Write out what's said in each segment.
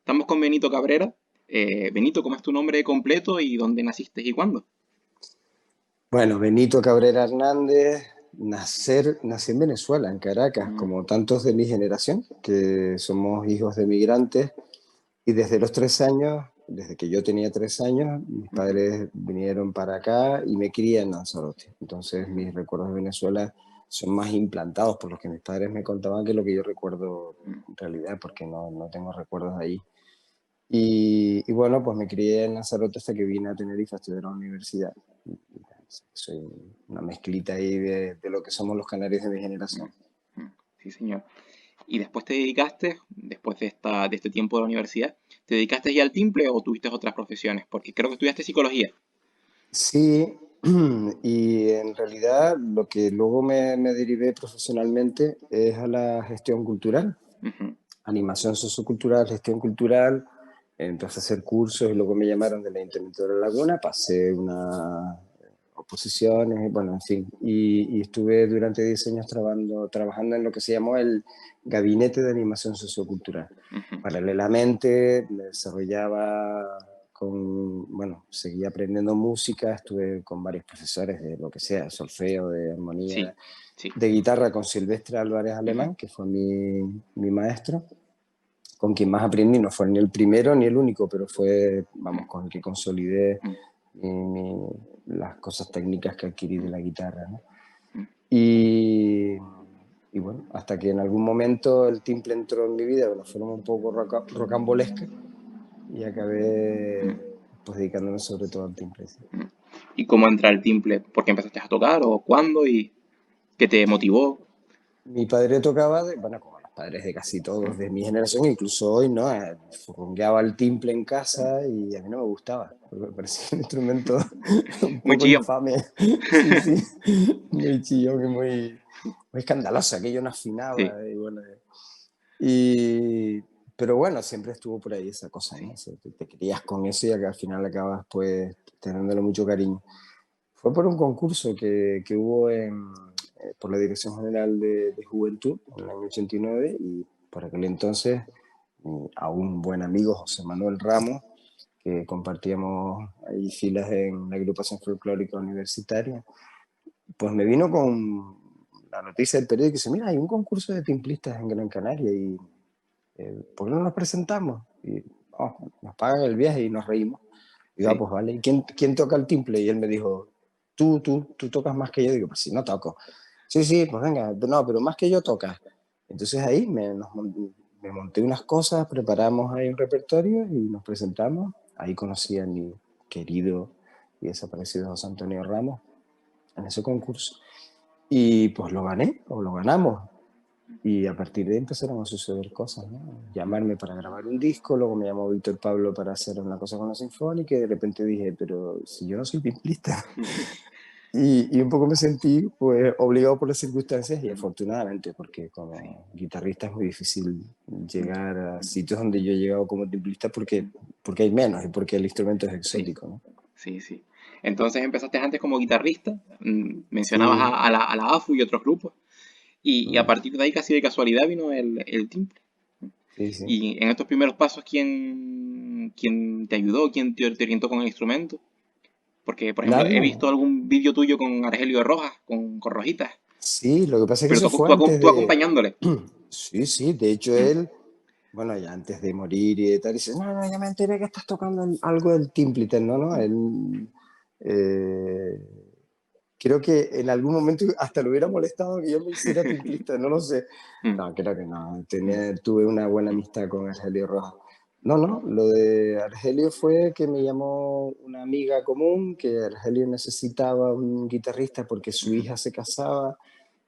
Estamos con Benito Cabrera. Benito, ¿cómo es tu nombre completo y dónde naciste y cuándo? Bueno, Benito Cabrera Hernández, nací en Venezuela, en Caracas, Mm, como tantos de mi generación, que somos hijos de migrantes, y desde los 3 años, desde que yo tenía 3 años, mis ujú, padres vinieron para acá y me crié en Lanzarote. Entonces ujú, mis recuerdos de Venezuela son más implantados por lo que mis padres me contaban que lo que yo recuerdo mm. en realidad, porque no tengo recuerdos de ahí. Y bueno, pues me crié en Lanzarote hasta que vine a Tenerife a estudiar a la universidad. Soy una mezclita ahí de lo que somos los canarios de mi Mm, generación. mm. Sí, señor. ¿Y después te dedicaste, después de este tiempo de la universidad, te dedicaste ya al timple o tuviste otras profesiones? Porque creo que estudiaste psicología. Sí, y en realidad lo que luego me derivé profesionalmente es a la gestión cultural, Ujú, animación sociocultural, gestión cultural. Empecé a hacer cursos y luego me llamaron del Ayuntamiento de La Laguna, pasé unas oposiciones, bueno, en fin. Y estuve durante 10 años trabajando en lo que se llamó el Gabinete de Animación Sociocultural. ujú, Paralelamente me desarrollaba bueno, seguía aprendiendo música, estuve con varios profesores de lo que sea, solfeo, de sí, armonía, sí. de guitarra con Silvestre Álvarez Ujú, Alemán, que fue mi maestro, con quien más aprendí. No fue ni el primero ni el único, pero fue, vamos, con el que consolidé mm, las cosas técnicas que adquirí de mm, la guitarra, ¿no? mm, Y, y bueno, hasta que en algún momento el timple entró en mi vida de una forma un poco rocambolesca y acabé mm, pues dedicándome sobre todo al timple. Sí. mm. ¿Y cómo entra el timple? ¿Por qué empezaste a tocar o cuándo y qué te motivó? Mi padre tocaba, bueno, como los padres de casi todos Mm, de mi generación, incluso hoy, ¿no? Fongueaba el timple en mm. casa y a mí no me gustaba, porque me parecía un instrumento un Muy poco chillón. infame. Sí, sí, muy chillón y muy escandaloso, aquello no Sí, afinaba y bueno. Y, pero bueno, siempre estuvo por ahí esa cosa, ¿no? sí. O sea, te crias con eso y que al final acabas pues teniéndole mucho cariño. Fue por un concurso que hubo por la Dirección General de Juventud en el año 89 y por aquel entonces a un buen amigo, José Manuel Ramos, que compartíamos ahí filas en la agrupación folclórica universitaria, pues me vino con la noticia del periódico y dice, mira, hay un concurso de timplistas en Gran Canaria y ¿por qué no nos presentamos? Y nos pagan el viaje y nos reímos. Y digo, Sí. pues vale, ¿y quién toca el timple? Y él me dijo, tú tocas más que yo. Digo, pues sí, no toco. Sí, sí, pues venga, no, pero más que yo tocas. Entonces ahí me monté unas cosas, preparamos ahí un repertorio y nos presentamos. Ahí conocí a mi querido y desaparecido José Antonio Ramos en ese concurso. Y pues lo gané, o lo ganamos. Y a partir de ahí empezaron a suceder cosas, ¿no? Llamarme para grabar un disco, luego me llamó Víctor Pablo para hacer una cosa con la Sinfónica y de repente dije, pero si yo no soy timplista. Y un poco me sentí pues obligado por las circunstancias y Mm, afortunadamente, porque sí. como guitarrista es muy difícil Mm, llegar a mm, sitios donde yo he llegado como timplista mm. porque hay menos y porque el instrumento es Sí, exótico, ¿no? sí, sí. Entonces empezaste antes como guitarrista, mencionabas Sí, a la AFU y otros grupos, y a mm, partir de ahí casi de casualidad vino el timple. sí, sí. Y en estos primeros pasos, ¿quién te ayudó? ¿Quién te orientó con el instrumento? Porque, por ejemplo, he Nadie, visto algún vídeo tuyo con Argelio Rojas, con Rojitas, sí, lo que pasa es que pero eso fue tú, antes tú de... acompañándole. Sí, sí, de hecho Mm, él, bueno, ya antes de morir y de tal, dice, no, no, ya me enteré que estás tocando algo del Timplitel, no, no, mm, él, eh, creo que en algún momento hasta le hubiera molestado que yo me hiciera timplista, no lo sé. mm, No, creo que no, mm, tuve una buena amistad con Argelio Rojas. No, no, lo de Argelio fue que me llamó una amiga común, que Argelio necesitaba un guitarrista porque su ujú, hija se casaba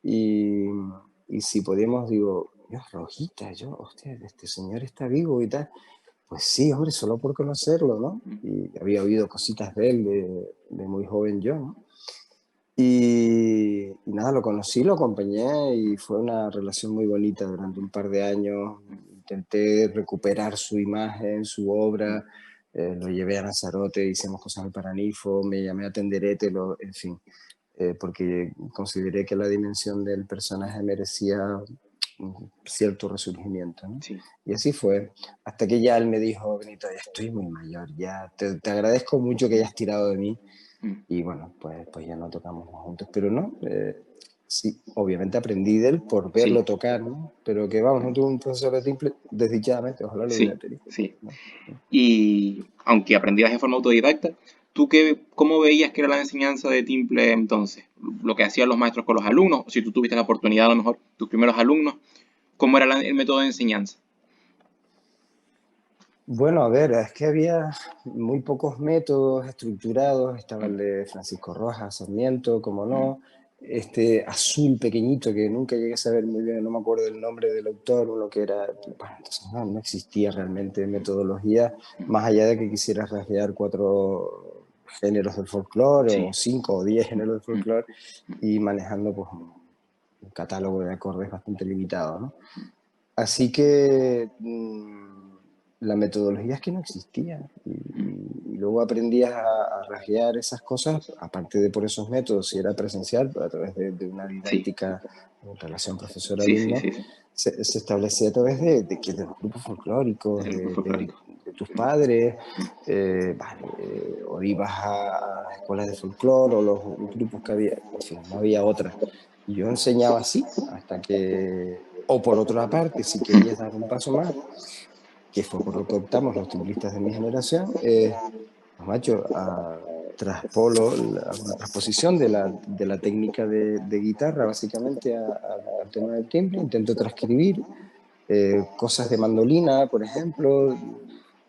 y, y si podíamos, digo, Dios, Rojita, hostia, este señor está vivo y tal. Pues sí, hombre, solo por conocerlo, ¿no? mm, Y había oído cositas de él de muy joven yo, ¿no? Y nada, lo conocí, lo acompañé y fue una relación muy bonita durante un par de años. Intenté recuperar su imagen, su mm, obra, lo llevé a Lanzarote, hicimos cosas en el Paranifo, me llamé a Tenderete, en fin, porque consideré que la dimensión del personaje merecía un cierto resurgimiento, ¿no? Sí. Y así fue, hasta que ya él me dijo, Benito, ya estoy muy mayor, ya te agradezco mucho que hayas tirado de mí, Mm. y bueno, pues ya no tocamos más juntos, pero no, sí, obviamente aprendí de él por Sí. verlo tocar, ¿no? Pero que vamos, no Mm. tuve un profesor de timple, desdichadamente, ojalá lo hubiera Sí, tenido, sí. ¿no? Y aunque aprendías de forma autodidacta, ¿tú cómo veías que era la enseñanza de timple entonces? Lo que hacían los maestros con los alumnos, o si tú tuviste la oportunidad, a lo mejor, tus primeros alumnos, ¿cómo era el método de enseñanza? Bueno, a ver, es que había muy pocos métodos estructurados. Estaba Mm. el de Francisco Rojas, Sarmiento, como Mm. no. Este azul pequeñito que nunca llegué a saber muy bien, no me acuerdo el nombre del autor, uno que era, bueno, entonces no existía realmente metodología, más allá de que quisieras rasguear 4 géneros del folclore, o Sí. 5 o 10 géneros del Mm. folclore, y manejando pues un catálogo de acordes bastante limitado, ¿no? Así que la metodología es que no existía. Mm. Y luego aprendías a rasguear esas cosas, aparte de por esos métodos, si era presencial, a través de una Sí, didáctica en relación sí, sí, profesor-alumno, sí, sí. se establecía a través de los grupos folclóricos, El grupo folclórico. de tus padres, vale, o ibas a las escuelas de folclore o los grupos que había, en fin, no había otra. Y yo enseñaba así, hasta que, o por otra parte, si querías dar un paso más, que fue por lo que optamos los timbristas de mi generación, pues macho, traspolo una transposición de la técnica de guitarra básicamente al tema del timbre, intento transcribir cosas de mandolina, por ejemplo,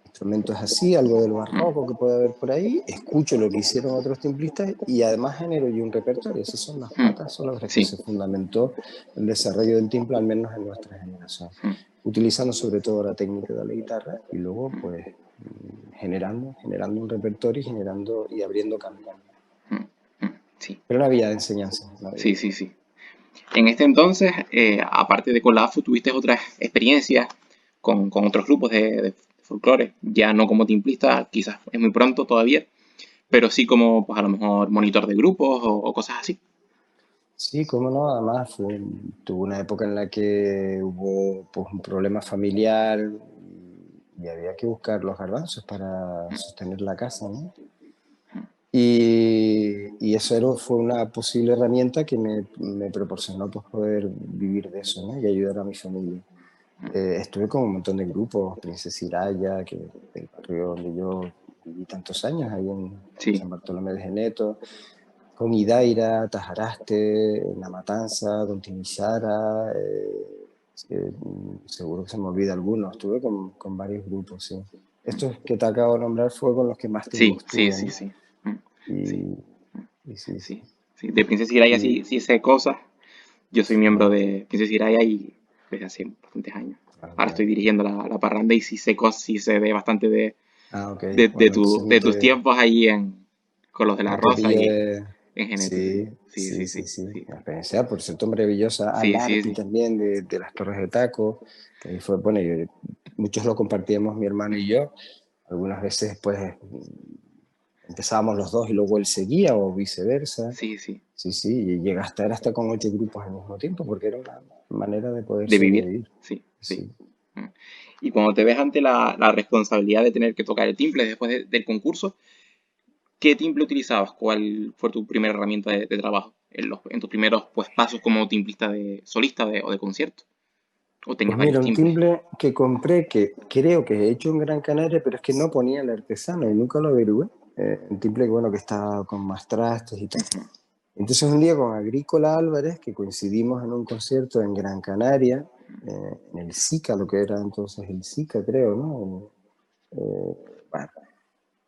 instrumentos así, algo del barroco que puede haber por ahí, escucho lo que hicieron otros timbristas y además genero yo un repertorio. Esas son las Mm. patas sobre las que Sí. se fundamentó el desarrollo del timbre, al menos en nuestra generación, Mm. utilizando sobre todo la técnica de la guitarra y luego pues generando un repertorio y generando y abriendo camino. Mm. Mm. Sí, Pero no había enseñanza, no había. sí, sí, sí. En este entonces, aparte de con la AFU, ¿tuviste otras experiencias con otros grupos de folclore? Ya no como timplista, quizás es muy pronto todavía, pero sí como, pues a lo mejor monitor de grupos o cosas así. Sí, cómo no, además tuve una época en la que hubo pues, un problema familiar y había que buscar los garbanzos para sostener la casa, ¿no? Y eso fue una posible herramienta que me proporcionó pues, poder vivir de eso, ¿no? Y ayudar a mi familia. Estuve con un montón de grupos, Princesa Iraya, que del barrio donde yo viví tantos años, ahí en Sí, San Bartolomé de Geneto, con Idaira, Tajaraste, La Matanza, Don Timișara, seguro que se me olvida alguno. Estuve con varios grupos, sí. Estos que te acabo de nombrar fue con los que más tiempo sí, sí, estuve, sí, ¿no? sí. Mm. Sí, Y, y sí, sí. sí, sí. De Princesa Jiraiya Y, sí, sí sé cosas. Yo soy miembro ah, de Princesa Jiraiya y desde hace bastantes años. Ahora estoy vale. dirigiendo la parranda y sí sé cosas, sí sé de bastante Ok, bueno, entonces de tus tiempos ahí con los de la no te Rosa pillo y de... en Geneto, sí. Sí, Sí, sí, sí, sí, sí, sí. sí. La experiencia, por cierto, maravillosa. Sí, sí, Alarti sí. también, de las Torres de Taco, que ahí fue, bueno, muchos lo compartíamos mi hermano y yo. Algunas veces, pues, empezábamos los dos y luego él seguía o viceversa. Sí, sí. Sí, sí, y llega a estar hasta con 8 grupos al mismo tiempo, porque era una manera de poder De vivir. sobrevivir. Sí, sí. Sí. Mm. Y cuando te ves ante la responsabilidad de tener que tocar el timple después del concurso, ¿qué timple utilizabas? ¿Cuál fue tu primera herramienta de trabajo en tus primeros pues, pasos como timplista de solista o de concierto? ¿O tenías Pues varios mira, un timbres? timbre que compré, que creo que he hecho en Gran Canaria, pero es que no ponía el artesano y nunca lo averigué. Un timbre que, bueno, que está con más trastes y tal. Entonces un día con Agrícola Álvarez, que coincidimos en un concierto en Gran Canaria, en el SICA, lo que era entonces el SICA, creo, ¿no? Bueno,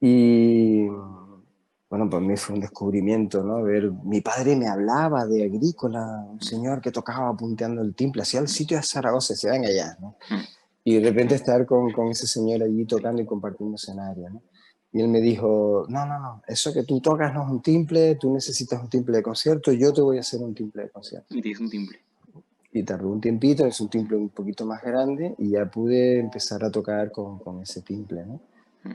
y bueno, para mí fue un descubrimiento, ¿no? Ver, mi padre me hablaba de Agrícola, un señor que tocaba punteando el timple, hacía el sitio de Zaragoza, se ven allá, ¿no? Mm. Y de repente estar con ese señor allí Sí. tocando y compartiendo escenario, ¿no? Y él me dijo, no, no, no, eso que tú tocas no es un timple, tú necesitas un timple de concierto, yo te voy a hacer un timple de concierto. Y tienes un timbre. Y tardó un tiempito, es un timple un poquito más grande y ya pude empezar a tocar con ese timple, ¿no? Mm.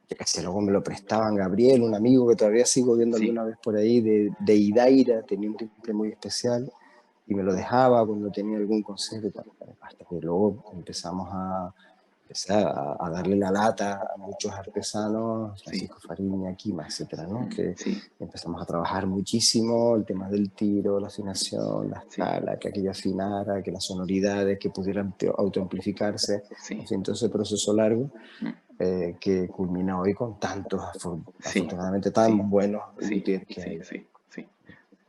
Que casi luego me lo prestaban Gabriel, un amigo que todavía sigo viendo Sí. alguna vez por ahí, de Idaira, tenía un timple muy especial. y me lo dejaba cuando tenía algún consejo y tal, hasta que luego empecé a darle la lata a muchos artesanos, sí, Francisco Fariña, Quima, etcétera, ¿no? Que sí, empezamos a trabajar muchísimo el tema del tiro, la afinación, la sí, escala, que aquello afinara, que las sonoridades, que pudieran autoamplificarse, en sí, fin, todo ese proceso largo mm, que culmina hoy con tantos, sí, afortunadamente, sí, tan buenos sí, luthiers que sí, hay. sí, sí.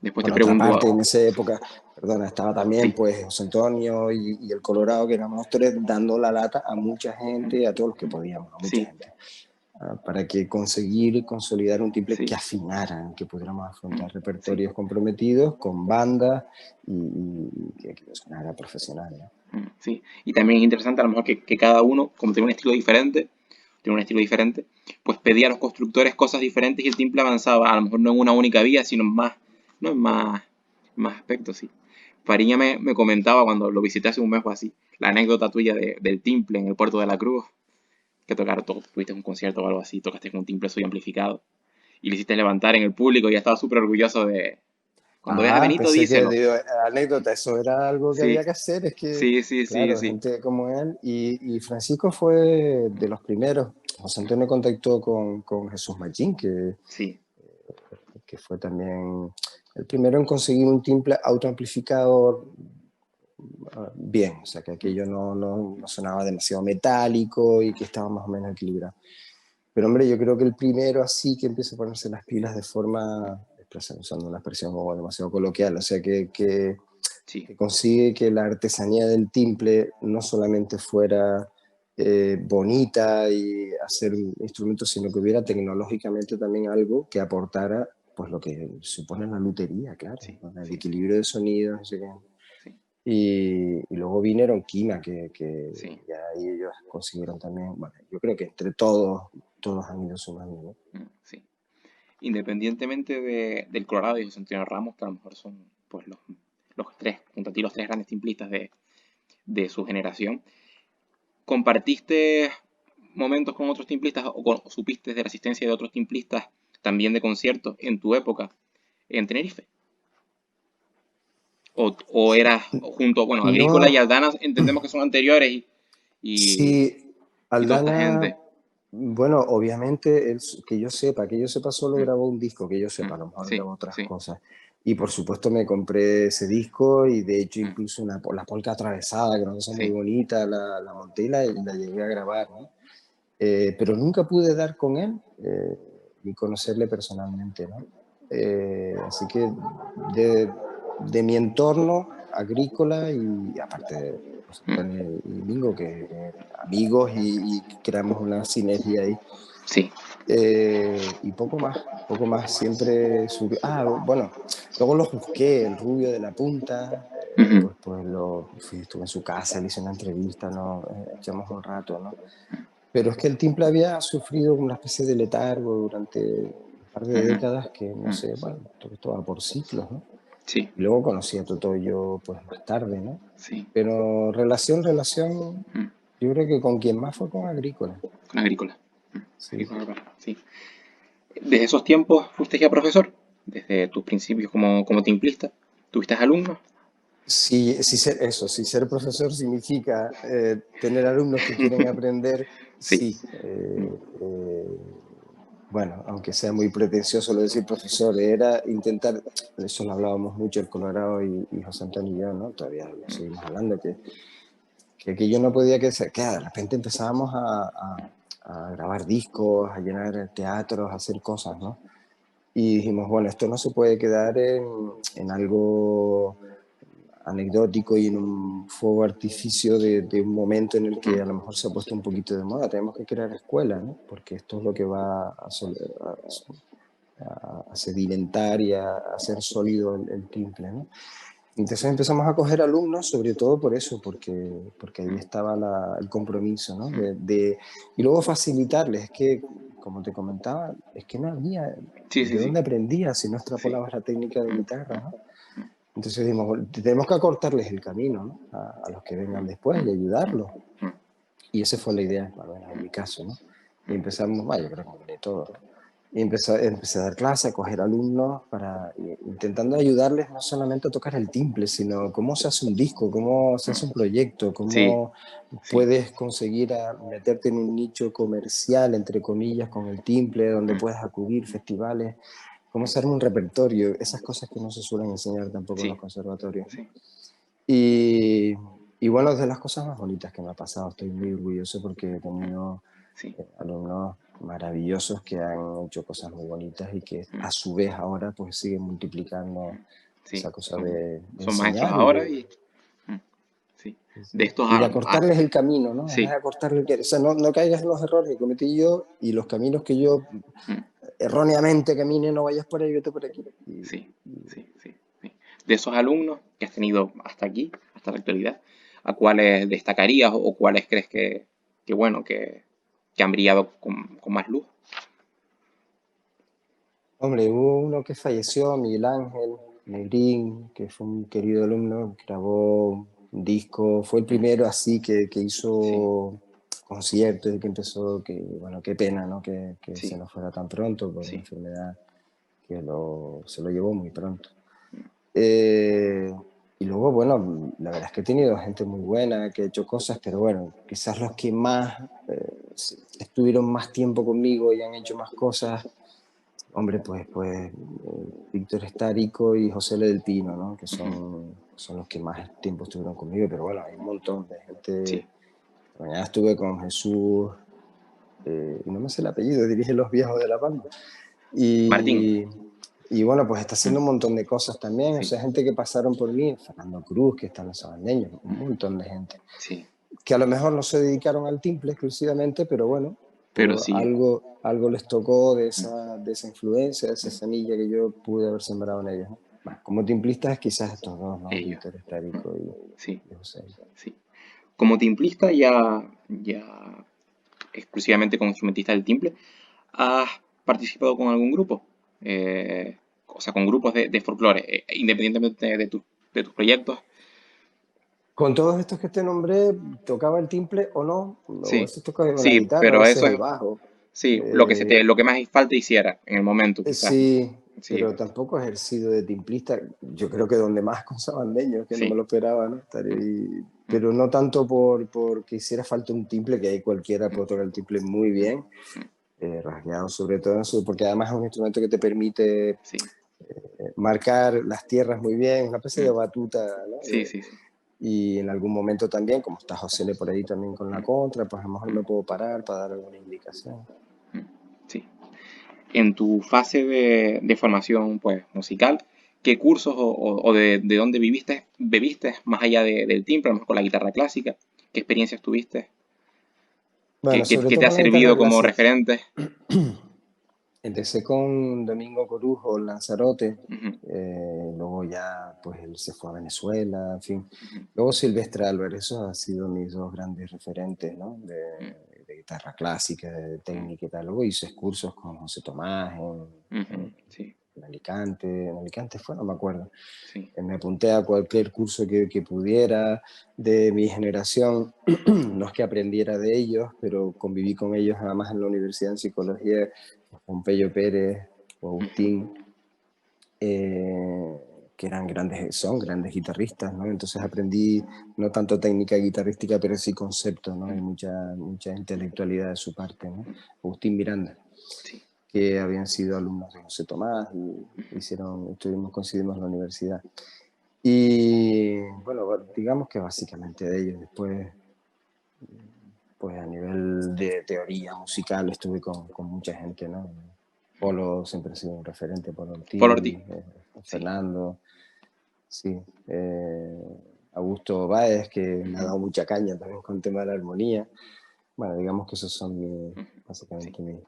Después te Por otra pregunto, parte, en esa época, perdona, estaba también sí, pues José Antonio y el Colorado, que éramos tres dando la lata a mucha mm, gente, a todos los que podíamos, a mucha sí, gente, para que conseguir consolidar un timple que sí, afinaran, que pudiéramos mm, afrontar sí, repertorios comprometidos con bandas y que sonara profesional, ¿no? sí. Y también es interesante a lo mejor que cada uno, como tiene un estilo diferente, pues pedía a los constructores cosas diferentes y el timple avanzaba, a lo mejor no en una única vía, sino en más, no en más, más aspectos, sí. Fariña me comentaba cuando lo visité hace un mes o así, la anécdota tuya del timple en el puerto de la Cruz, que tocaron, tuviste un concierto o algo así, tocaste con un timple suyo amplificado y le hiciste levantar en el público y ya estaba súper orgulloso de... Cuando veas a Ah, Benito, pensé que díselo. digo, anécdota, eso era algo que Sí, había que hacer, es que, sí, sí, sí, claro, sí, gente como él, y Francisco fue de los primeros. José Antonio contactó con Jesús Machín, sí. que fue también el primero en conseguir un timple autoamplificador bien, o sea, que Mm, aquello no sonaba demasiado metálico y que estaba más o menos equilibrado. Pero hombre, yo creo que el primero así que empieza a ponerse las pilas de forma, usando una expresión como demasiado coloquial, o sea, sí. que consigue que la artesanía del timple no solamente fuera bonita y hacer instrumentos, sino que hubiera tecnológicamente también algo que aportara pues lo que supone la lutería, claro, Sí, ¿no? El sí, equilibrio de sonidos, no sé qué. sí, Y luego vinieron Kina, sí, ya ahí ellos consiguieron también, bueno, yo creo que entre todos han ido sumando, ¿no? sí. Independientemente del Colorado y José Antonio Ramos, que a lo mejor son pues los tres, junto a ti, los tres grandes timplistas de su generación, ¿compartiste momentos con otros timplistas o supiste de la asistencia de otros timplistas también de conciertos en tu época en Tenerife? ¿O eras junto, bueno, Agrícola y No, Aldana entendemos que son anteriores y, sí, y toda esta Aldana, gente? bueno, obviamente, que yo sepa, solo Mm, grabó un disco, que yo sepa, a mm, lo mejor sí, grabó otras sí, cosas. Y por supuesto me compré ese disco y de hecho mm, incluso la polca atravesada, que es una cosa muy sí, bonita, la monté y la llegué a grabar, ¿no? Pero nunca pude dar con él ni conocerle personalmente, ¿no? Así que de, de mi entorno agrícola y aparte de José mm, Antonio y Mingo, que amigos y creamos una sinergia ahí. sí, Y poco más, siempre subió. Ah, bueno, luego los busqué, el rubio de la punta, ujú, estuve en su casa, le hice una entrevista, ¿no? Echamos un rato, ¿no? Pero es que el timple había sufrido una especie de letargo durante un par de ujú, décadas que, no mm, sé, bueno, esto va por ciclos, ¿no? sí, Y luego conocí a Totoyo pues más tarde, ¿no? sí, Pero relación, mm, yo creo que con quien más fue con Agrícola. con Agrícola. Sí. Agrícola, sí. Desde esos tiempos fuiste ya profesor, desde tus principios como timplista. ¿Tuviste alumnos? Si ser profesor significa tener alumnos que quieren aprender, Sí, sí. Bueno, aunque sea muy pretencioso lo de decir profesor, era intentar, eso lo hablábamos mucho el Colorado y José Antonio y yo, ¿no? Todavía lo seguimos hablando, que yo no podía que de repente empezábamos a grabar discos, a llenar teatros, a hacer cosas, ¿no? Y dijimos, bueno, esto no se puede quedar en algo anecdótico y en un fuego artificio de un momento en el que a lo mejor se ha puesto un poquito de moda. Tenemos que crear escuelas, ¿no? Porque esto es lo que va a sedimentar y a hacer sólido el timple, ¿no? Entonces empezamos a coger alumnos, sobre todo por eso, porque ahí estaba el compromiso, ¿no? Y luego facilitarles, es que, como te comentaba, es que no había sí, sí, de sí, dónde aprendía si no sí, extrapolabas la técnica de guitarra, ¿no? Entonces dijimos, bueno, tenemos que acortarles el camino, ¿no? A los que vengan después y ayudarlos. Y esa fue la idea, al menos en mi caso, ¿no? Y empezamos, bueno, yo creo que de todo, ¿no? Y empecé a dar clases, a coger alumnos, intentando ayudarles no solamente a tocar el timple, sino cómo se hace un disco, cómo se Mm, hace un proyecto, sí, cómo sí, puedes conseguir meterte en un nicho comercial, entre comillas, con el timple, donde mm, puedes acudir festivales, cómo mm, se arma un repertorio, esas cosas que no se suelen enseñar tampoco en los sí, conservatorios, ¿no? sí, Y, y bueno, es de las cosas más bonitas que me ha pasado, estoy muy orgulloso porque he mm, tenido sí, alumnos maravillosos que han hecho cosas muy bonitas y que mm, a su vez ahora pues siguen multiplicando sí. esa cosa Son, de son maestros enseñar y ahora de, y mm, sí. sí, sí, De estos y de acortarles el camino, ¿no? Es de sí, acortarles o sea, no caigas en los errores que cometí yo y los caminos que yo mm, erróneamente camine, no vayas por ahí, vete por aquí. sí, sí, sí, sí. De esos alumnos que has tenido hasta aquí, hasta la actualidad, ¿a cuáles destacarías o cuáles crees que bueno, que han brillado con más luz? Hombre, hubo uno que falleció, Miguel Ángel Negrín, que fue un querido alumno, grabó un disco, fue el Mm, primero así que sí, hizo conciertos y que empezó, que bueno, qué pena, ¿no? Que se sí, nos fuera tan pronto por una sí, enfermedad se lo llevó muy pronto. Eh, y luego, bueno, la verdad es que he tenido gente muy buena que ha hecho cosas, pero bueno, quizás los que más estuvieron más tiempo conmigo y han hecho más cosas. Hombre, pues Víctor Estárico y José L. del Pino, ¿no? Que ujú, son los que más tiempo estuvieron conmigo, pero bueno, hay un montón de gente. sí. Mañana estuve con Jesús, y no me sé el apellido, dirige Los Viejos de la Palma. Martín, Y, y bueno, pues está mm, haciendo un montón de cosas también, o sí, sea, gente que pasaron por mí, Fernando Cruz, que está en los Sabandeños, un montón de gente sí, que a lo mejor no se dedicaron al timple exclusivamente, pero bueno, pero por sí, algo les tocó mm, de esa influencia, de esa mm, semilla que yo pude haber sembrado en ellos, ¿no? Bueno, como timplistas quizás estos dos, ¿no? ellos, Víctor Estárico sí, y José. sí. Como timplista ya exclusivamente como instrumentista del timple, ¿has participado con algún grupo? O sea, con grupos de folclore, independientemente de tus proyectos. Con todos estos que te nombré, tocaba el timple o no, o a Sí, veces tocaba la sí, guitarra, a pero veces eso el es, bajo. sí, Eh, lo que más falta hiciera en el momento, quizás. Sí, Sí, pero tampoco he ejercido de timplista. Yo creo que donde más con sabandeños, que no me sí, lo esperaba, ¿no? mm, mm, Pero no tanto porque hiciera falta un timple, que ahí cualquiera puede tocar el timple muy bien, mm, rasgueado sobre todo eso, porque además es un instrumento que te permite sí, marcar las tierras muy bien, una especie de mm, batuta, ¿no? sí, sí, sí, Y en algún momento también, como está José Le por ahí también con la mm, contra, pues a lo mejor mm, me puedo parar para dar alguna indicación. mm, sí. En tu fase de formación pues, musical, ¿qué cursos o de dónde bebiste más allá del timbre, a lo mejor con la guitarra clásica? ¿Qué experiencias tuviste? Bueno, sobre ¿Qué todo te ha con la guitarra servido como clásica. referente? Empecé con Domingo Corujo, Lanzarote, Ujú, luego ya pues él se fue a Venezuela, en fin. ujú, Luego Silvestre Álvarez, esos han sido mis dos grandes referentes, ¿no? mm, De guitarra clásica, de mm, técnica y tal. Luego hice cursos con José Tomás ujú, sí, en Alicante fue, no me acuerdo. sí, Me apunté a cualquier curso que pudiera de mi generación, no es que aprendiera de ellos, pero conviví con ellos nada más en la universidad en psicología, con Pello Pérez o ujú, Agustín, eh, que son grandes guitarristas, ¿no? Entonces aprendí no tanto técnica guitarrística, pero sí concepto, ¿no? Y mucha intelectualidad de su parte, ¿no? Agustín Miranda, sí, que habían sido alumnos de José Tomás ujú, coincidimos en la universidad. Y bueno, digamos que básicamente de ellos. Después, pues a nivel de teoría musical estuve con mucha gente, ¿no? Polo siempre ha sido un referente, Polo por Ortiz, Ortiz, sí, Fernando, sí. Augusto Báez, que me ha ujú, dado mucha caña también con el tema de la armonía. Bueno, digamos que esos son ujú, sí, básicamente mis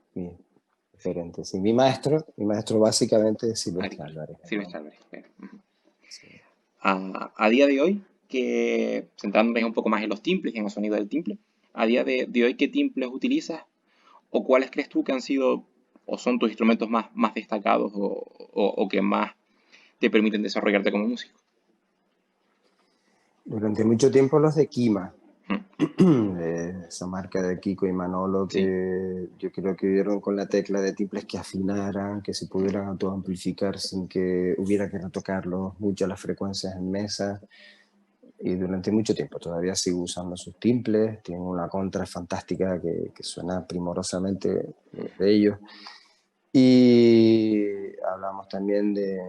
sí, referentes. Y mi maestro básicamente es Silvestre Ari, Álvarez. Silvestre Álvarez, claro, ujú. Sí. A día de hoy, que centrándonos un poco más en los timbres y en el sonido del timbre, a día de hoy, ¿qué timbres utilizas o cuáles crees tú que han sido o son tus instrumentos más destacados o que más te permiten desarrollarte como músico? Durante mucho tiempo los de Kima, Esa marca de Kiko y Manolo Sí, que yo creo que dieron con la tecla de timples que afinaran, que se pudieran autoamplificar sin que hubiera que retocarlos mucho las frecuencias en mesa. Y durante mucho tiempo todavía sigo usando sus timples. Tienen una contra fantástica que suena primorosamente de ellos. Y hablamos también de,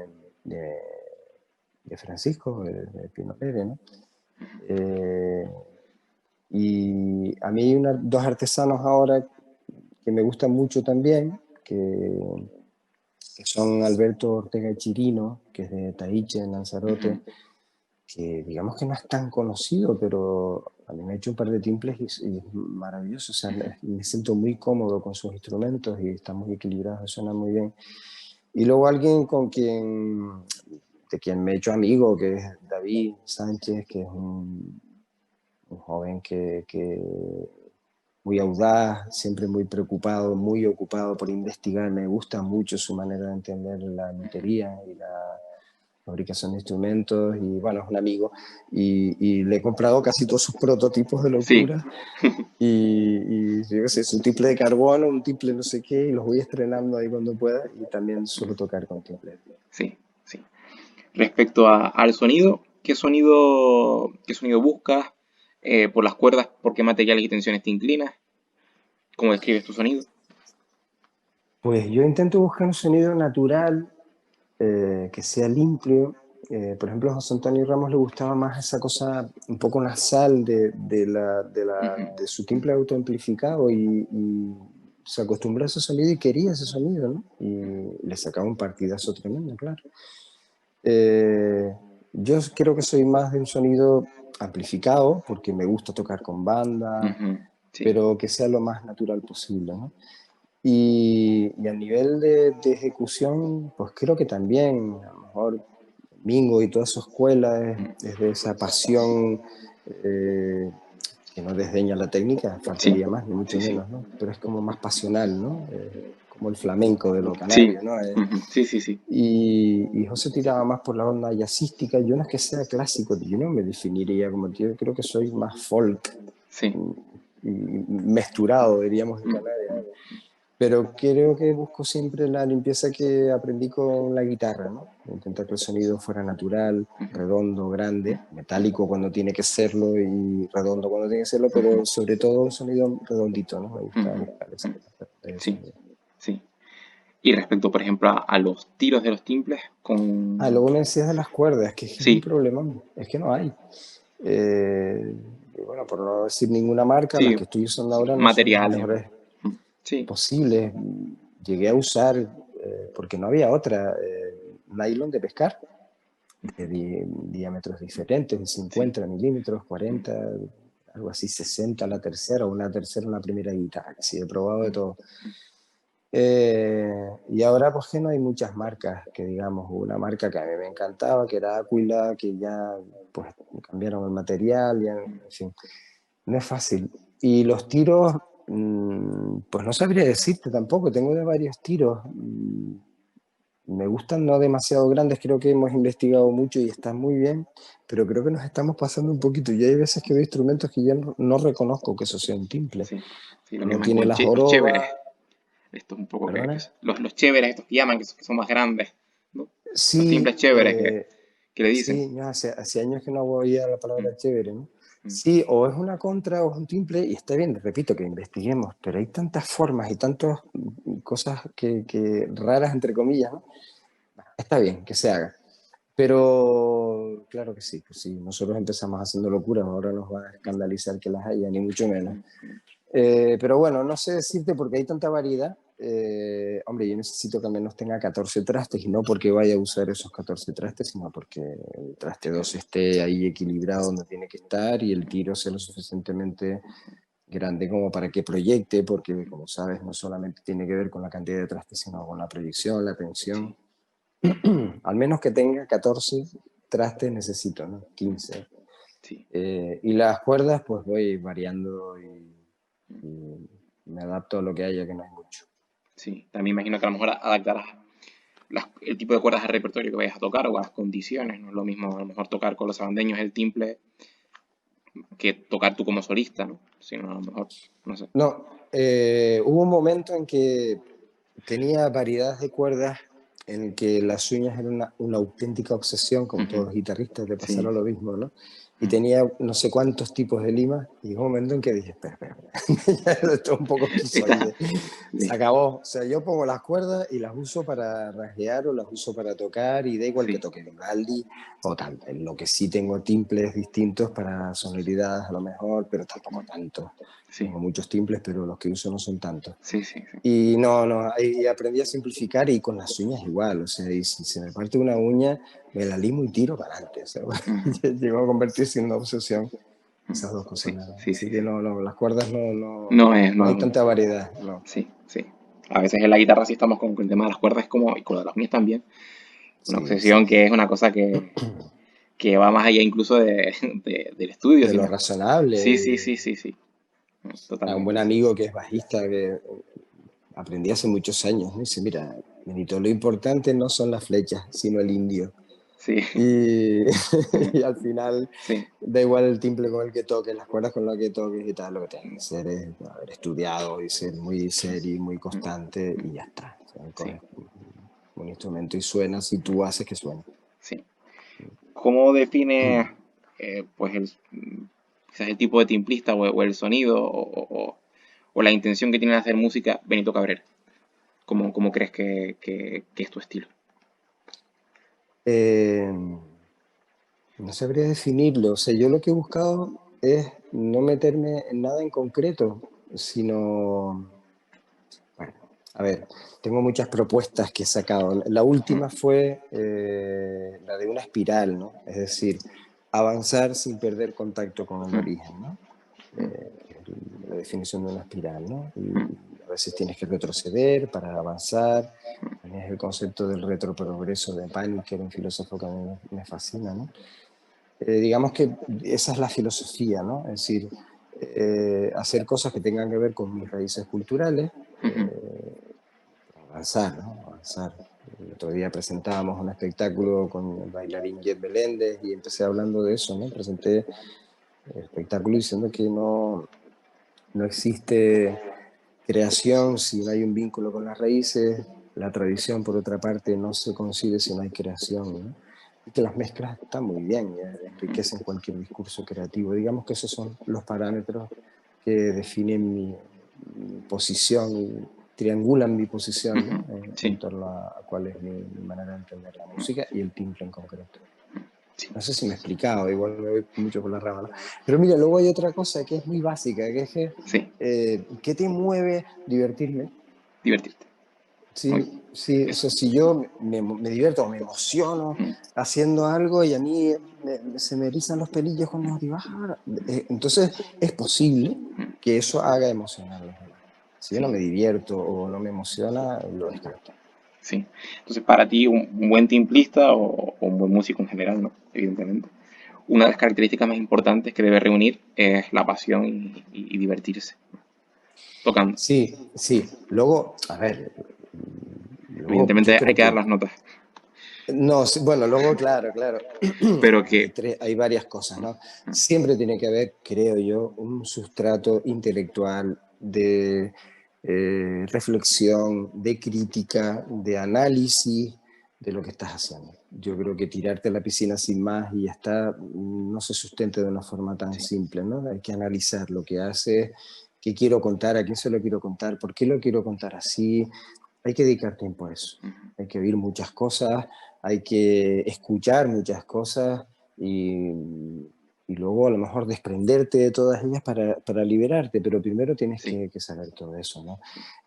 de Francisco, de Pino Pérez, ¿no? Eh, y a mí hay dos artesanos ahora que me gustan mucho también, que son Alberto Ortega Chirino, que es de Taiche, en Lanzarote, ujú, que digamos que no es tan conocido, pero a mí me ha hecho un par de timples y es maravilloso. O sea, ujú, me siento muy cómodo con sus instrumentos y está muy equilibrado, suena muy bien. Y luego alguien de quien me he hecho amigo, que es David Sánchez, que es un joven que muy audaz, siempre muy preocupado, muy ocupado por investigar. Me gusta mucho su manera de entender la lutería y la fabricación de instrumentos. Y bueno, es un amigo. Y le he comprado casi todos sus prototipos de sí, locura. Y yo qué sé, es un timple de carbono, un timple no sé qué, y los voy estrenando ahí cuando pueda. Y también suelo tocar con timple. sí, sí. Respecto al sonido, qué sonido buscas? Por las cuerdas, ¿por qué materiales y tensiones te inclinas? ¿Cómo describes tu sonido? Pues yo intento buscar un sonido natural, que sea limpio. Por ejemplo, a José Antonio Ramos le gustaba más esa cosa un poco nasal Ujú, de su timple autoamplificado y se acostumbró a ese sonido y quería ese sonido, ¿no? Y le sacaba un partidazo tremendo, claro. Eh, yo creo que soy más de un sonido amplificado porque me gusta tocar con banda, ujú, sí, pero que sea lo más natural posible, ¿no? Y a nivel de ejecución, pues creo que también, a lo mejor Mingo y toda su escuela ujú, es de esa pasión, que no desdeña la técnica, sí, faltaría más, ni mucho sí, sí, menos, ¿no? Pero es como más pasional, ¿no? Como el flamenco de lo sí, canario, ¿no? ujú, sí, sí, sí, Y José tiraba más por la onda jazzística. Yo no es que sea clásico, yo no me definiría como tío, creo que soy más folk sí, y mesturado, diríamos en mm, Canarias. Pero creo que busco siempre la limpieza que aprendí con la guitarra, ¿no? Intentar que el sonido fuera natural, ujú, redondo, grande, metálico cuando tiene que serlo y redondo cuando tiene que serlo, pero sobre todo un sonido redondito, ¿no? Me gusta ujú, buscar ese, ujú, ese sí, sonido. sí. Y respecto, por ejemplo, a los tiros de los timples, Ah, con... luego me decías de las cuerdas, que es un Sí, problema, es que no hay. Y bueno, por no decir ninguna marca, las sí, que estoy usando sí, ahora no son las materiales, mejores mm, sí, posibles. Llegué a usar, porque no había otra, nylon de pescar, de diámetros diferentes, de sí, 50 milímetros, mm, 40, algo así, 60 la tercera, o una tercera, una primera guitarra, que sí, he probado de mm, todo. Y ahora pues que no hay muchas marcas, que digamos, una marca que a mí me encantaba, que era Aquila, que ya pues cambiaron el material, ya, en fin, no es fácil. Y los tiros, pues no sabría decirte tampoco, tengo de varios tiros. Me gustan no demasiado grandes, creo que hemos investigado mucho y están muy bien, pero creo que nos estamos pasando un poquito. Y hay veces que veo instrumentos que ya no reconozco que eso sea un timple. sí, sí, lo No mismo tiene con la los chéveres, joroba, esto es un poco ¿perdona? los chéveres, estos que llaman, que son más grandes, ¿no? Los Sí, timbres chéveres que le dicen. sí, no, hace años que no oía la Mm, palabra chévere, ¿no? mm, Sí, o es una contra o es un timple, y está bien, repito, que investiguemos, pero hay tantas formas y tantas cosas raras, entre comillas, ¿no? Está bien, que se haga. Pero claro que sí, pues sí, nosotros empezamos haciendo locuras, ahora nos va a escandalizar que las haya, ni mucho menos. mm, mm, Pero bueno, no sé decirte porque hay tanta variedad. Hombre, yo necesito que al menos tenga 14 trastes y no porque vaya a usar esos 14 trastes, sino porque el traste 2 esté ahí equilibrado donde tiene que estar y el tiro sea lo suficientemente grande como para que proyecte, porque como sabes, no solamente tiene que ver con la cantidad de trastes, sino con la proyección, la tensión. sí, Al menos que tenga 14 trastes necesito, ¿no? 15. sí, Y las cuerdas, pues voy variando y me adapto a lo que haya, que no hay mucho. sí. También imagino que a lo mejor adaptarás el tipo de cuerdas al repertorio que vayas a tocar o a las condiciones. No es lo mismo a lo mejor tocar con los sabandeños el timple que tocar tú como solista, ¿no? Sino a lo mejor, no sé. No, hubo un momento en que tenía variedades de cuerdas en que las uñas eran una auténtica obsesión, como todos Ujú. los guitarristas, le Sí. pasará lo mismo, ¿no? Y Mm. tenía no sé cuántos tipos de limas, y hubo un momento en que dije, espera, ya esto es un poco Está. esquizoide, se Sí, acabó. O sea, yo pongo las cuerdas y las uso para rasguear o las uso para tocar, y da igual que sí, toque Vivaldi o tal. Lo que sí tengo timples distintos para sonoridades a lo mejor, pero tampoco tanto. sí, Tengo muchos timples, pero los que uso no son tantos. sí, sí, sí. Y no, ahí aprendí a simplificar y con las uñas igual, o sea, y si se me parte una uña, me la limo y tiro para adelante, o sea, Ujú, llegó a convertirse en una obsesión ujú. esas dos cosas, Sí, nada. sí, Así sí, que sí. no, las cuerdas No es, no no hay es. tanta variedad, no. Sí, sí. A veces en la guitarra sí estamos con el tema de las cuerdas, es como, y con lo de las uñas también, una Sí, sí. obsesión que es una cosa que va más allá incluso del estudio, De lo sino. Sí, sí, razonable. sí, sí, sí. A un buen Totalmente. amigo que es bajista, que aprendí hace muchos años, ¿no? Dice, mira, Benito, lo importante no son las flechas, sino el indio. Sí, Y, y al final sí, da igual el timbre con el que toques, las cuerdas con las que toques y tal, lo que tienes que hacer es haber estudiado y ser muy serio, muy constante y ya está. O sea, sí, coges un instrumento y suena si tú haces que suene. sí. ¿Cómo define pues quizás el tipo de timplista o el sonido o la intención que tiene de hacer música Benito Cabrera? ¿Cómo crees que es tu estilo? Eh, no sabría definirlo, o sea, yo lo que he buscado es no meterme en nada en concreto, sino, bueno, a ver, tengo muchas propuestas que he sacado. La última fue la de una espiral, ¿no? Es decir, avanzar sin perder contacto con el origen, ¿no? Que es la definición de una espiral, ¿no? Y a veces tienes que retroceder para avanzar. También es el concepto del retroprogreso de Panic, que era un filósofo que a mí me fascina, ¿no? Digamos que esa es la filosofía, ¿no? Es decir, hacer cosas que tengan que ver con mis raíces culturales, avanzar, ¿no? Avanzar. El otro día presentábamos un espectáculo con el bailarín Jet Beléndez y empecé hablando de eso, ¿no? Presenté el espectáculo diciendo que no existe creación si no hay un vínculo con las raíces, la tradición, por otra parte, no se concibe si no hay creación, ¿no? Y que las mezclas están muy bien, enriquecen cualquier discurso creativo. Digamos que esos son los parámetros que definen mi posición y triangulan mi posición, ¿no? En Sí, torno a cuál es mi manera de entender la música y el timbre en concreto. sí, No sé si me he explicado, igual me voy mucho por la rama, ¿no? Pero mira, luego hay otra cosa que es muy básica, que es que, sí, ¿qué te mueve divertirme? divertirte. Muy bien. Sí, sí, o Eso. sea, si yo me divierto o me emociono haciendo algo y a mí se me erizan los pelillos cuando digo, ah, entonces es posible que eso haga emocionar a los demás. Si yo no Sí, me divierto o no me emociona, lo descarto. sí. Entonces, para ti, un buen timplista o un buen músico en general, ¿no? Evidentemente. Una de las características más importantes que debe reunir es la pasión y divertirse tocando. Sí, sí. Luego, a ver, luego yo Evidentemente hay creo que dar que las notas, no, sí, bueno, luego, claro. pero que. Hay varias cosas, ¿no? Siempre tiene que haber, creo yo, un sustrato intelectual de reflexión, de crítica, de análisis de lo que estás haciendo. Yo creo que tirarte a la piscina sin más y ya está, no se sustenta de una forma tan Sí, simple, ¿no? Hay que analizar lo que hace, qué quiero contar, a quién se lo quiero contar, por qué lo quiero contar así. Hay que dedicar tiempo a eso. Hay que oír muchas cosas, hay que escuchar muchas cosas y luego a lo mejor desprenderte de todas ellas para liberarte, pero primero tienes sí, que saber todo eso, ¿no?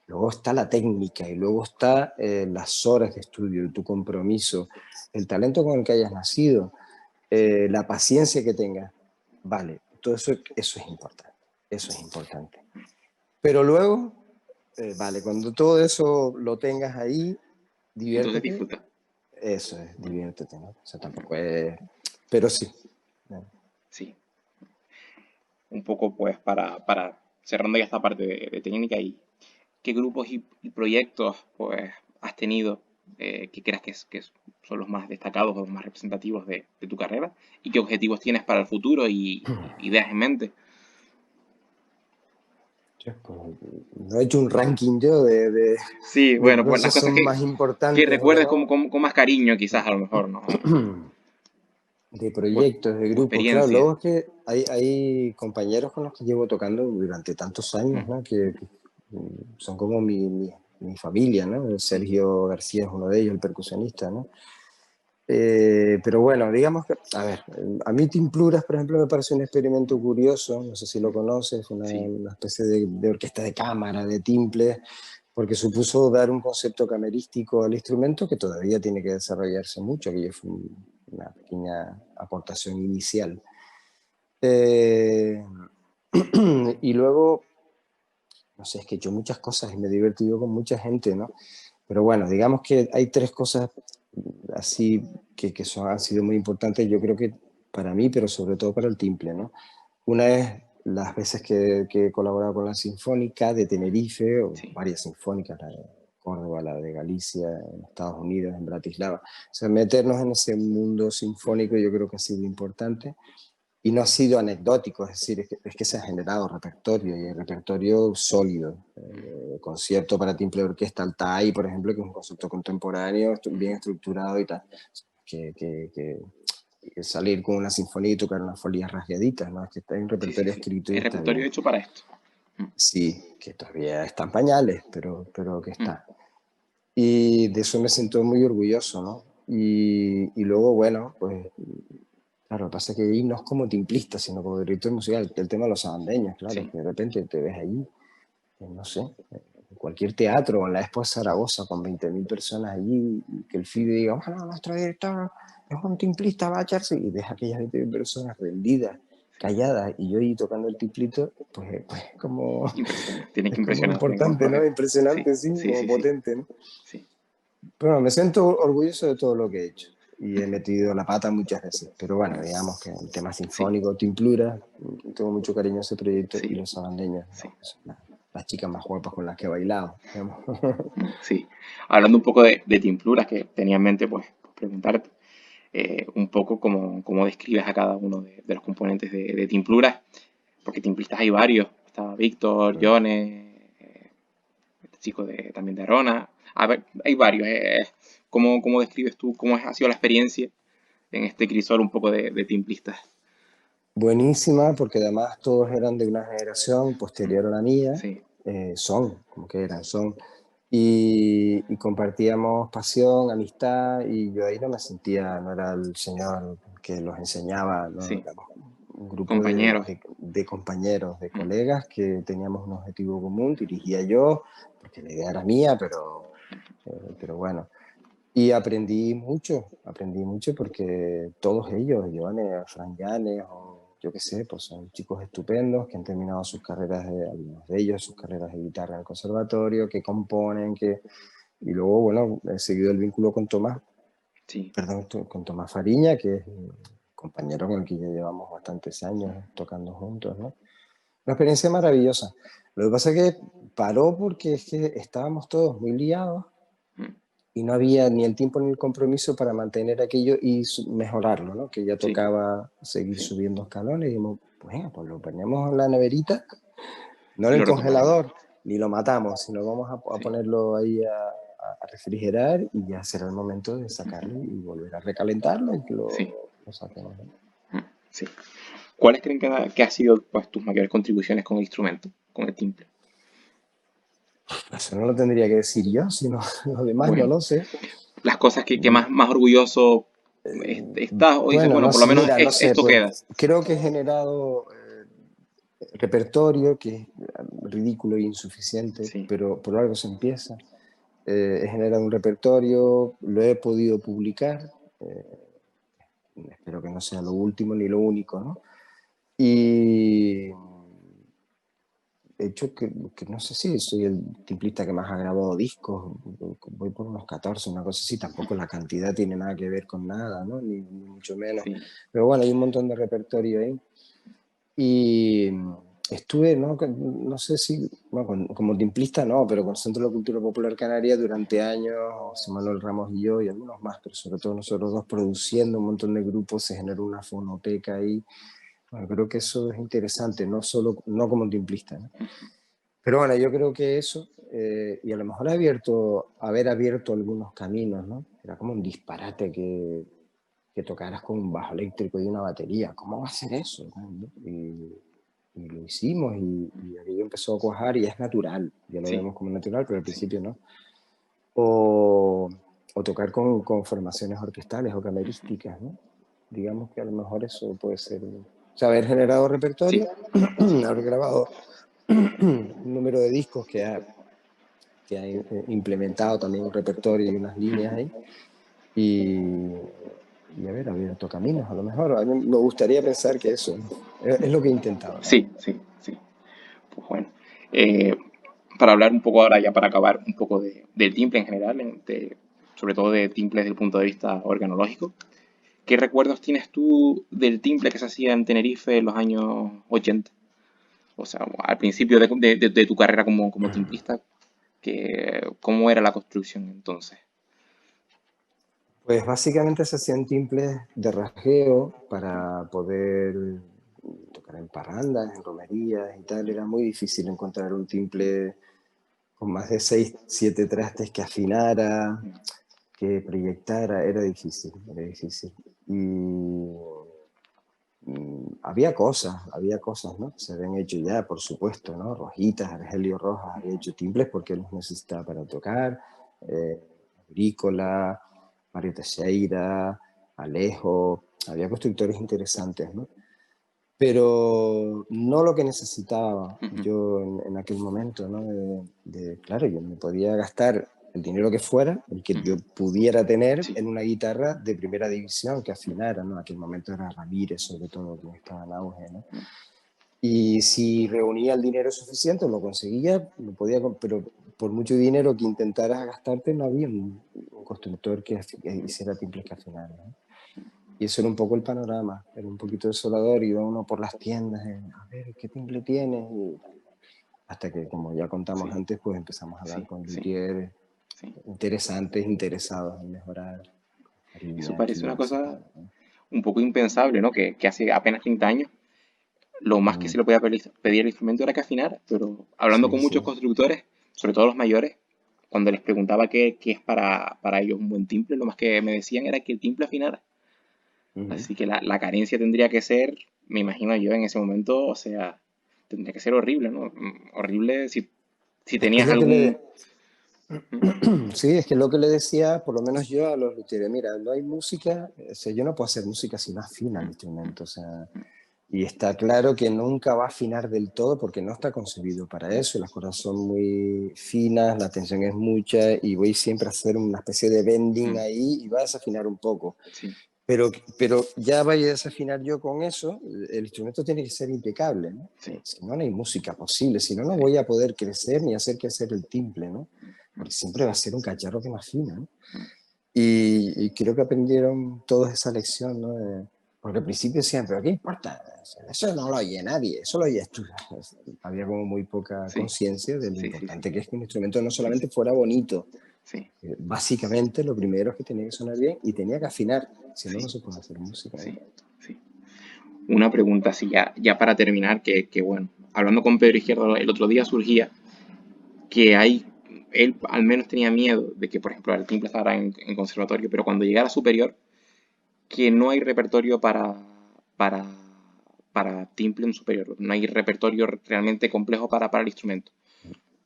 Luego está la técnica y luego está las horas de estudio, tu compromiso, el talento con el que hayas nacido, sí. la paciencia que tengas. Vale, todo eso es importante, eso es importante. Pero luego, vale, cuando todo eso lo tengas ahí, Entonces diviértete. disfruta. Eso es, diviértete, ¿no? O sea, tampoco es... Pero sí. ¿No? Sí. Un poco pues para cerrando ya esta parte de técnica y qué grupos y proyectos pues has tenido que creas son los más destacados o los más representativos de tu carrera y qué objetivos tienes para el futuro y ideas en mente. Pues, no he hecho un ranking yo Sí, de bueno, qué pues las cosas cosas son más que importantes o recuerdes no. con más cariño quizás a lo mejor, ¿no? De O, proyectos, de o grupos, claro. experiencias. Luego es que hay compañeros con los que llevo tocando durante tantos años, Mm, ¿no? Que son como mi familia, ¿no? sí, Sergio García es uno de ellos, el percusionista, ¿no? Pero bueno, digamos que, a ver, a mí Tim Pluras, por ejemplo, me parece un experimento curioso, no sé si lo conoces, sí, una especie de orquesta de cámara, de timples, porque supuso dar un concepto camerístico al instrumento que todavía tiene que desarrollarse mucho, que fue una pequeña aportación inicial. Eh, y luego, no sé, es que he hecho muchas cosas y me he divertido con mucha gente, ¿no? Pero bueno, digamos que hay tres cosas así que han sido muy importantes, yo creo que para mí, pero sobre todo para el timple, ¿no? Una es las veces que he colaborado con la Sinfónica de Tenerife, o sí. varias sinfónicas, la de Córdoba, la de Galicia, en Estados Unidos, en Bratislava. O sea, meternos en ese mundo sinfónico yo creo que ha sido importante y no ha sido anecdótico, es decir, es que se ha generado repertorio y el repertorio sólido. Concierto para timple de orquesta Altai, por ejemplo, que es un concepto contemporáneo, bien estructurado y tal. Que salir con una sinfonía y tocar unas folías rasgaditas, ¿no? Es que hay un Sí, sí, repertorio sí. escrito y Es está repertorio bien. hecho para esto. Mm, Sí, que todavía están pañales, pero que mm, está. Y de eso me siento muy orgulloso, ¿no? Y luego, bueno, pues claro, lo que pasa es que ahí no es como timplista, sino como director musical, el tema de los sabandeños, claro, sí, que de repente te ves allí, no sé, en cualquier teatro, en la Expo de Zaragoza, con 20.000 personas allí, y que el FIDE diga, bueno, nuestro director es un timplista, va a echarse, y deja a aquellas 20.000 personas rendidas, calladas, y yo ahí tocando el timplito, pues como, Tiene es que como impresionar, tiene que importante, ¿no? conmover. Sí, Impresionante, sí, sí, como sí, sí, potente, ¿no? sí. Pero bueno, me siento orgulloso de todo lo que he hecho y he metido la pata muchas veces. Pero bueno, digamos que el tema Sí, sinfónico, Timplura, tengo mucho cariño a ese proyecto y sí, los sabandeños, sí. ¿no? Son las chicas más guapas con las que he bailado, digamos. Sí. Hablando un poco de timpluras que tenía en mente, pues preguntarte un poco cómo describes a cada uno de los componentes de timpluras, porque timplistas hay varios. Está Víctor, Jones, este chico también de Arona. A ver, hay varios. ¿Cómo describes tú cómo ha sido la experiencia en este crisol un poco de timplistas? Buenísima, porque además todos eran de una generación posterior a la mía, Sí, como que eran, son, y compartíamos pasión, amistad, y yo ahí no me sentía, no era el señor que los enseñaba, no, sí. éramos un grupo Compañeros. de compañeros, de Mm, colegas que teníamos un objetivo común, dirigía yo, porque la idea era mía, pero bueno. Y aprendí mucho porque todos ellos, Joane, Fran Llanes, o yo qué sé, pues son chicos estupendos que han terminado sus carreras, algunos de ellos, sus carreras de guitarra en el conservatorio, que componen, y luego, bueno, he seguido el vínculo con Tomás, sí, perdón, con Tomás Fariña, que es un compañero con el que ya llevamos bastantes años tocando juntos, ¿no? Una experiencia maravillosa. Lo que pasa es que paró porque es que estábamos todos muy liados mm, y no había ni el tiempo ni el compromiso para mantener aquello y mejorarlo, ¿no? Que ya sí, tocaba seguir sí. subiendo escalones y dijimos, pues, venga, pues lo ponemos en la neverita, no en Y el lo retomaremos. congelador, ni lo matamos, sino vamos a Sí, ponerlo ahí a refrigerar y ya será el momento de sacarlo y volver a recalentarlo y que sí, lo saquemos, ¿no? sí. ¿Cuáles creen que ha sido pues, tus mayores contribuciones con el instrumento, con el timbre? Eso no lo tendría que decir yo, sino los demás no Bueno, lo sé. las cosas que más orgulloso estás o dices, Bueno, bueno, no por lo sé, menos mira, no sé, esto pues queda. creo que he generado repertorio que es ridículo e insuficiente, Sí, pero por algo se empieza. He generado un repertorio, lo he podido publicar, espero que no sea lo último ni lo único, ¿no? Y he hecho que no sé si soy el timplista que más ha grabado discos, voy por unos 14, una cosa así, tampoco la cantidad tiene nada que ver con nada, ¿no? Ni mucho menos. sí, Pero bueno, hay un montón de repertorio ahí. Y estuve, ¿no? No sé si, bueno, como timplista no, pero con el Centro de la Cultura Popular Canaria durante años, José Manuel Ramos y yo, y algunos más, pero sobre todo nosotros dos produciendo un montón de grupos, se generó una fonoteca ahí. Bueno, creo que eso es interesante, no solo, no como timplista, ¿no? Pero bueno, yo creo que eso, y a lo mejor haber abierto algunos caminos, ¿no? Era como un disparate que tocaras con un bajo eléctrico y una batería. ¿Cómo va a ser eso? ¿No? Y lo hicimos y aquello empezó a cuajar y es natural, ya lo Sí, vemos como natural, pero al sí. principio no. O, o tocar con formaciones orquestales o Ujú. camerísticas, ¿no? Digamos que a lo mejor eso puede ser, o sea, haber generado Sí, repertorio, sí. haber grabado un número de discos que ha implementado también un repertorio y unas líneas ahí, y, y haber abierto caminos, a lo mejor. A mí me gustaría pensar que eso es lo que he intentado, ¿no? Sí, sí, sí. Pues bueno. Eh, para hablar un poco ahora, ya para acabar, un poco del timple en general, sobre todo de timples desde el punto de vista organológico. ¿Qué recuerdos tienes tú del timple que se hacía en Tenerife en los años 80? O sea, al principio de tu carrera como timplista, ¿cómo era la construcción entonces? Pues básicamente se hacían timples de rasgueo para poder tocar en parrandas, en romerías y tal. Era muy difícil encontrar un timple con más de 6 7 trastes que afinara, que proyectara. Era difícil, era difícil. Y había cosas, ¿no? Se habían hecho ya, por supuesto, ¿no? Rojitas, Argelio Rojas había hecho timbres porque los necesitaba para tocar, eh, Agrícola, Mario Teixeira, Alejo, había constructores interesantes, ¿no? Pero no lo que necesitaba Ujú. yo en aquel momento, ¿no? Claro, yo me podía gastar el dinero que fuera, el que Ujú. yo pudiera tener Sí, en una guitarra de primera división que afinara, ¿no? En aquel momento era Ramírez, sobre todo, que estaba en auge, ¿no? Y si reunía el dinero suficiente, lo conseguía, lo podía, pero por mucho dinero que intentaras gastarte, no había un constructor que hiciera timbres que afinara, ¿no? Y eso era un poco el panorama, era un poquito desolador, iba uno por las tiendas, a ver, ¿qué timbre tienes? Y hasta que, como ya contamos sí, antes, pues empezamos a hablar sí, con sí, luthiers sí. interesantes, interesados en mejorar Eso Fariña, parece una Kios y cosa tal, ¿no? un poco impensable, ¿no? Que hace apenas 30 años lo más que Mm, se le podía pedir al instrumento era que afinara, pero hablando sí, con sí. muchos constructores, sobre todo los mayores, cuando les preguntaba qué es para ellos un buen timple, lo más que me decían era que el timple afinara. Ujú. Así que la carencia tendría que ser, me imagino yo en ese momento, o sea, tendría que ser horrible, ¿no? Horrible si Es tenías lo que algún... sí, es que lo que le decía, por lo menos yo a los luthieres, mira, no hay música, o sea, yo no puedo hacer música si no afina el instrumento, o sea, y está claro que nunca va a afinar del todo porque no está concebido para eso, las cuerdas son muy finas, la tensión es mucha y voy siempre a hacer una especie de bending ahí y va a desafinar un poco. Sí, Pero ya vaya a desafinar yo con eso, el instrumento tiene que ser impecable, ¿no? sí, Si no, no hay música posible, si no, no sí, voy a poder crecer ni hacer crecer el timple, ¿no? Porque siempre va a ser un cacharro que no afina, ¿no? Y creo que aprendieron todos esa lección, ¿no? Porque al principio siempre, ¿qué importa? Eso no lo oye nadie, eso lo oyes tú. Había como muy poca sí, conciencia de lo sí, sí, sí, importante que es que un instrumento no sí, solamente fuera bonito, sí, básicamente lo primero es que tenía que sonar bien y tenía que afinar, si no, no sí, se puede hacer música, ¿no? sí, sí. Una pregunta así ya para terminar, que bueno, hablando con Pedro Izquierdo el otro día surgía que él al menos tenía miedo de que, por ejemplo, el timple estaba en conservatorio, pero cuando llegara a superior, que no hay repertorio para, para timple en superior, no hay repertorio realmente complejo para el instrumento.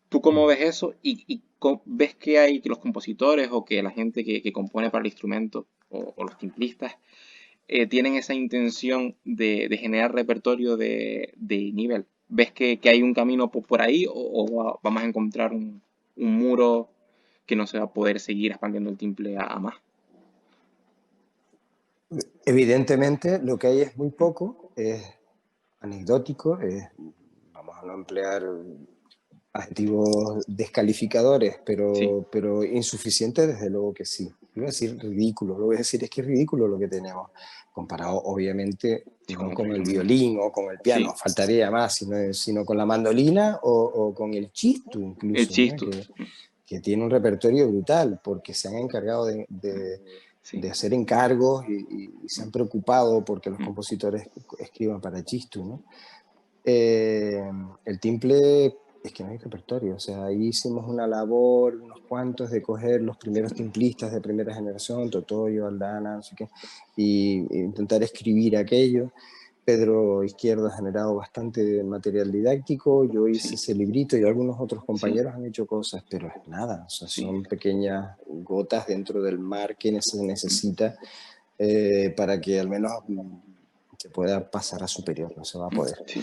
¿Tú cómo ves eso y ves que hay que los compositores o que la gente que compone para el instrumento o los timplistas tienen esa intención de generar repertorio de nivel? ¿Ves que hay un camino por ahí o vamos a encontrar un muro que no se va a poder seguir expandiendo el timple a más? Evidentemente, lo que hay es muy poco, es anecdótico, vamos a no emplear adjetivos descalificadores, Sí, pero insuficiente desde luego que sí. iba a decir ridículo, lo voy a decir es que es ridículo lo que tenemos, comparado obviamente Sí, con no otros con el instrumentos. violín o con el piano, Sí, faltaría más, sino con la mandolina o con el chistu el incluso, ¿no? chisto. Que tiene un repertorio brutal, porque se han encargado Sí. de hacer encargos y se han preocupado porque los Mm, compositores escriban para chistu, ¿no? Eh, el timple es que no hay repertorio, o sea, ahí hicimos una labor, unos cuantos, de coger los primeros timplistas de primera generación, Totoyo, Aldana, no sé qué, y intentar escribir aquello. Pedro Izquierdo ha generado bastante material didáctico, yo hice sí, ese librito y algunos otros sí, compañeros han hecho cosas, pero es nada, o sea, sí. son pequeñas gotas dentro del mar que se necesita para que al menos se pueda pasar a superior, no se va a poder. Sí.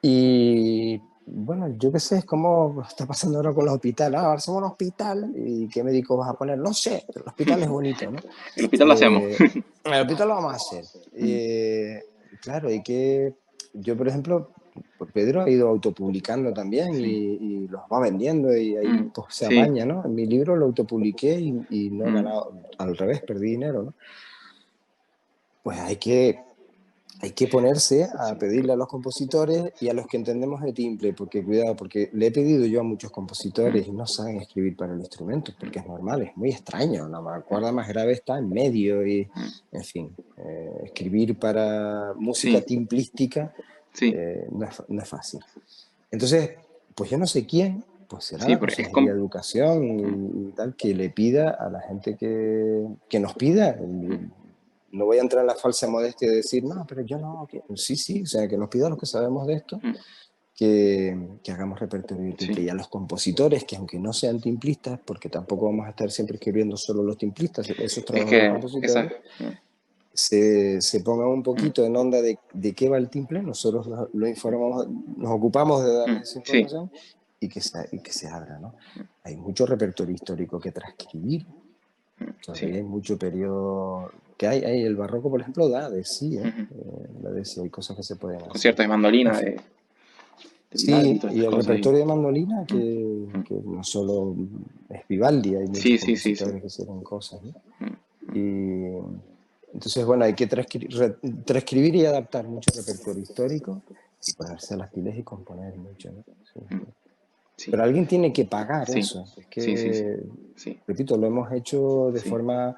Y bueno, yo qué sé, es como está pasando ahora con los hospitales. Ah, ahora hacemos un hospital y ¿qué médico vas a poner? No sé, pero el hospital es bonito, ¿no? El hospital lo hacemos. El hospital lo vamos a hacer. Claro, y que yo, por ejemplo, pues Pedro ha ido autopublicando también Sí. y los va vendiendo y ahí pues se Sí. apaña, ¿no? En mi libro lo autopubliqué y no he Mm, ganado, al revés, perdí dinero, ¿no? Pues hay que ponerse a sí. pedirle a los compositores y a los que entendemos de timple, porque cuidado, porque le he pedido yo a muchos Mm, compositores y no saben escribir para el instrumento, porque mm, es normal, es muy extraño, la cuerda mm, más grave está en medio y, mm. en fin, escribir para música Sí, timplística sí, no es fácil. Entonces, pues yo no sé quién, pues será sí, la pero Consejería de Educación y tal, que le pida a la gente que nos pida. No voy a entrar en la falsa modestia de decir, no, pero yo no, sí, sí, o sea, que nos pida a los que sabemos de esto, mm, que hagamos repertorio de sí, timple. Y a los compositores, que aunque no sean timplistas, porque tampoco vamos a estar siempre escribiendo solo los timplistas, eso es es trabajo de los que compositores, se pongan un poquito en onda de qué va el timple, nosotros lo informamos, nos ocupamos de darles esa sí, información y que se abra, ¿no? Hay mucho repertorio histórico que transcribir, sí, todavía hay mucho periodo que hay el barroco, por ejemplo, da de sí, ¿eh? ujú. Da de sí, hay cosas que se pueden hacer. Conciertos de En mandolina, fin, de Vivaldi y sí, todas y estas el cosas. repertorio de mandolina, Mm, que, mm. que no solo es Vivaldi, hay muchos Sí, sí, sí, sí. compositores que hicieron cosas, ¿no? Mm, Y entonces, bueno, hay que transcribir y adaptar mucho repertorio histórico y ponerse a las pilas y componer mucho, ¿no? Sí, mm. sí. Sí, Pero alguien tiene que pagar sí, eso. Es sí, sí, sí, que, sí, repito, lo hemos hecho de sí, forma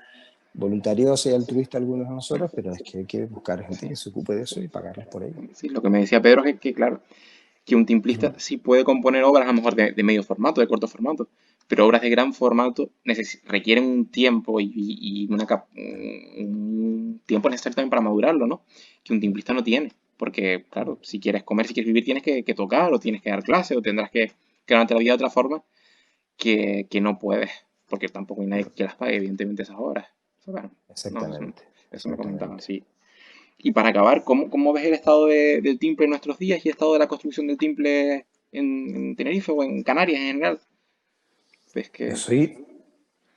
voluntariosa y altruista algunos de nosotros, pero es que hay que buscar gente sí. que se ocupe de eso y pagarles por ello. Sí, lo que me decía Pedro es que, claro, que un timplista sí puede componer obras a lo mejor de medio formato, de corto formato, pero obras de gran formato requieren un tiempo y un tiempo necesario también para madurarlo, ¿no? Que un timplista no tiene, porque, claro, si quieres comer, si quieres vivir, tienes que tocar o tienes que dar clases o tendrás que ganarte la vida de otra forma que no puedes, porque tampoco hay nadie que las pague, evidentemente, esas obras. O sea, bueno, no, Exactamente, eso me comentaba, exactamente. sí. Y para acabar, ¿cómo ves el estado del timple en nuestros días y el estado de la construcción del timple en Tenerife o en Canarias en general? ¿Ves Yo que...? soy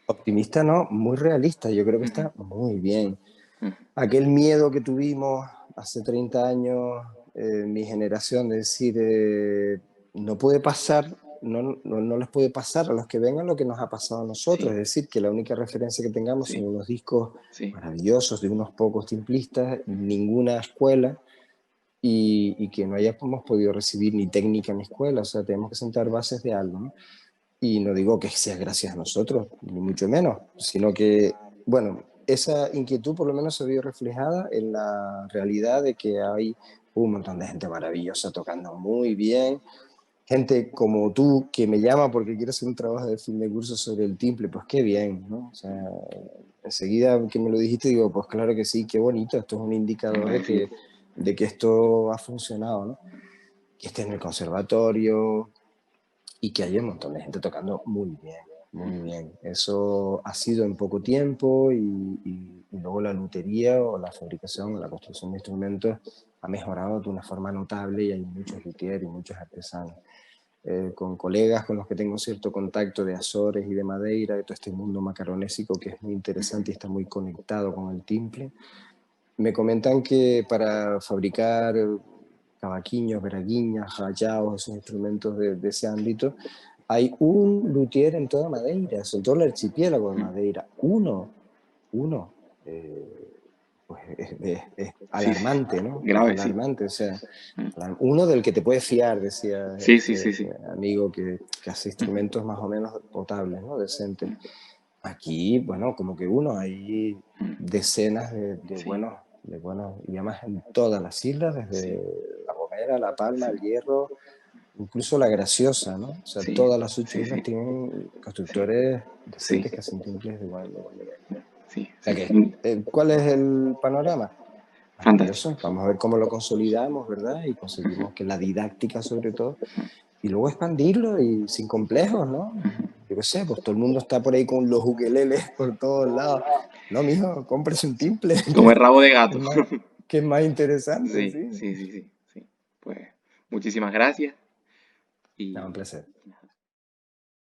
optimista, ¿no? Muy realista. Yo creo que Ujú, está muy bien. ujú, Aquel miedo que tuvimos hace 30 años, mi generación, de decir, no puede pasar, no les puede pasar a los que vengan lo que nos ha pasado a nosotros. sí, Es decir, que la única referencia que tengamos son sí, unos discos sí, maravillosos de unos pocos timplistas, ninguna escuela, y que no hayamos podido recibir ni técnica ni escuela. O sea, tenemos que sentar bases de algo, ¿no? Y no digo que sea gracias a nosotros, ni mucho menos, sino que, bueno, esa inquietud por lo menos se vio reflejada en la realidad de que hay un montón de gente maravillosa tocando muy bien, gente como tú que me llama porque quiere hacer un trabajo de fin de curso sobre el timple, pues qué bien, ¿no? O sea, enseguida que me lo dijiste digo, pues claro que sí, qué bonito, esto es un indicador de sí, que esto ha funcionado, ¿no? Que esté en el conservatorio, y que haya un montón de gente tocando muy bien, muy bien. Eso ha sido en poco tiempo y luego la lutería o la fabricación o la construcción de instrumentos ha mejorado de una forma notable y hay muchos luthiers y muchos artesanos. Con colegas con los que tengo cierto contacto de Azores y de Madeira, de todo este mundo macaronésico que es muy interesante y está muy conectado con el timple, me comentan que para fabricar cavaquinhos, veraguinhas, rayados, esos instrumentos de ese ámbito, hay un luthier en toda Madeira, en todo el archipiélago de Madeira. Uno. Pues es Sí, sí, alarmante, ¿no? Es grave, sí. alarmante, o sea, uno del que te puedes fiar, decía Sí, sí, este sí, sí. amigo que hace instrumentos más o menos potables, ¿no? Decentes. Aquí, bueno, como que uno, hay decenas Sí, de buenos, y además en todas las islas, desde sí, La Gomera, La Palma, sí, El Hierro, incluso La Graciosa, ¿no? O sea, sí, todas las ocho sí, islas sí, tienen sí, constructores sí, decentes que hacen timbres de buen nivel. sí, O sea sí. que, ¿cuál es el panorama? Fantástico. Maravilloso. Vamos a ver cómo lo consolidamos, ¿verdad? Y conseguimos que la didáctica, sobre todo, y luego expandirlo y sin complejos, ¿no? Yo qué sé, pues todo el mundo está por ahí con los ukeleles por todos lados. No, mijo, cómprese un timple, Como el rabo de que gato. es más, que es más interesante, Sí, sí. sí, sí, sí, sí. Pues muchísimas gracias No, un y placer.